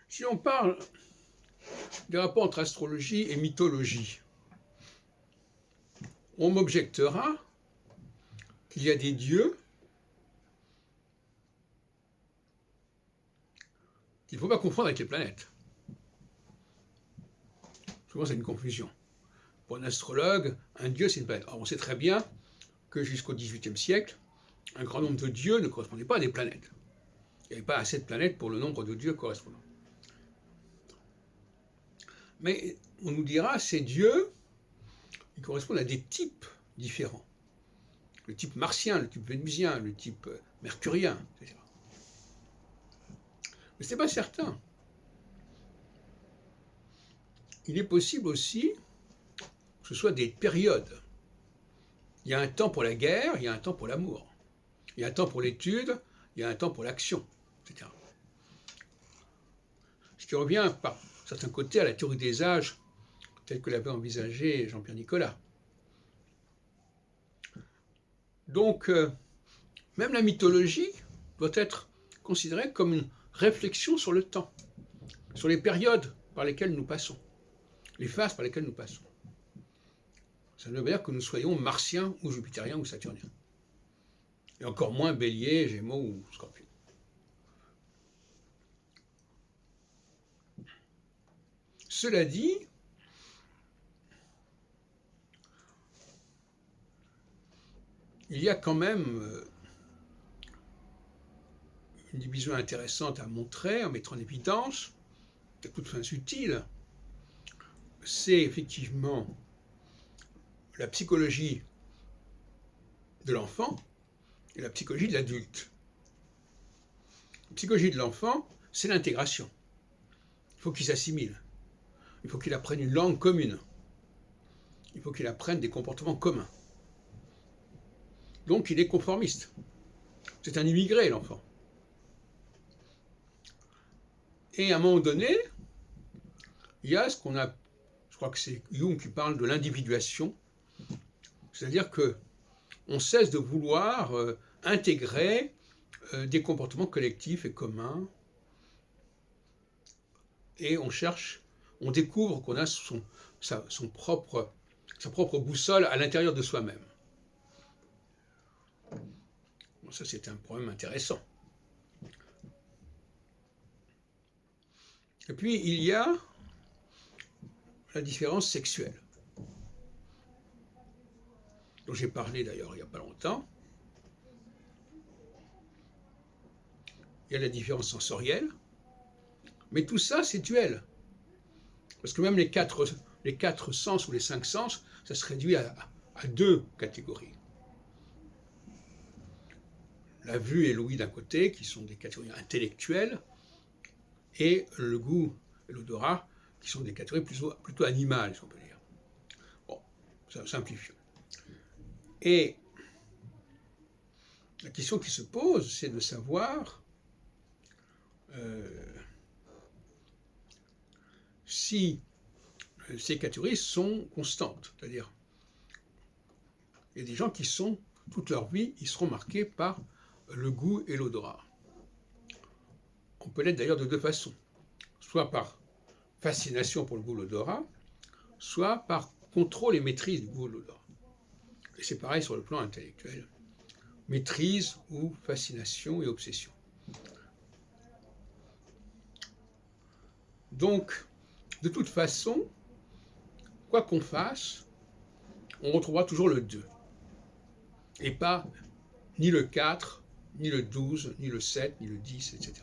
Si on parle des rapports entre astrologie et mythologie, on m'objectera qu'il y a des dieux qu'il ne faut pas confondre avec les planètes. Souvent, c'est une confusion. Pour un astrologue, un dieu, c'est une planète. Alors, on sait très bien que jusqu'au XVIIIe siècle, un grand nombre de dieux ne correspondaient pas à des planètes. Il n'y avait pas assez de planètes pour le nombre de dieux correspondants. Mais on nous dira, ces dieux, ils correspondent à des types différents. Le type martien, le type vénusien, le type mercurien, etc. Mais ce n'est pas certain. Il est possible aussi que ce soit des périodes. Il y a un temps pour la guerre, il y a un temps pour l'amour. Il y a un temps pour l'étude, il y a un temps pour l'action, etc. Ce qui revient par certains côtés à la théorie des âges, telle que l'avait envisagé Jean-Pierre Nicolas. Donc, même la mythologie doit être considérée comme une réflexion sur le temps, sur les périodes par lesquelles nous passons, les phases par lesquelles nous passons. Ça ne veut pas dire que nous soyons martiens ou jupitériens ou saturniens. Et encore moins bélier, gémeaux ou scorpion. Cela dit, il y a quand même une division intéressante à montrer, en mettant en évidence, à toute fin utile, c'est effectivement la psychologie de l'enfant et la psychologie de l'adulte. La psychologie de l'enfant, c'est l'intégration. Il faut qu'il s'assimile. Il faut qu'il apprenne une langue commune. Il faut qu'il apprenne des comportements communs. Donc il est conformiste. C'est un immigré, l'enfant. Et à un moment donné, il y a ce qu'on a, je crois que c'est Jung qui parle de l'individuation, c'est-à-dire qu'on cesse de vouloir intégrer des comportements collectifs et communs, et on découvre qu'on a sa propre boussole à l'intérieur de soi-même. Bon, ça, c'est un problème intéressant. Et puis, il y a la différence sexuelle, dont j'ai parlé d'ailleurs il n'y a pas longtemps. Il y a la différence sensorielle, mais tout ça, c'est duel. Parce que même les quatre sens ou les 5 sens, ça se réduit à 2 catégories. La vue et l'ouïe d'un côté, qui sont des catégories intellectuelles, et le goût et l'odorat, qui sont des catégories plutôt animales, si on peut dire. Bon, ça simplifie. Et la question qui se pose, c'est de savoir si ces catégories sont constantes. C'est-à-dire, il y a des gens qui sont, toute leur vie, ils seront marqués par le goût et l'odorat. On peut l'être d'ailleurs de 2 façons. Soit par fascination pour le goût et l'odorat, soit par contrôle et maîtrise du goût et de l'odorat. Et c'est pareil sur le plan intellectuel. Maîtrise ou fascination et obsession. Donc, de toute façon, quoi qu'on fasse, on retrouvera toujours le 2. Et pas ni le 4, ni le 12, ni le 7, ni le 10, etc.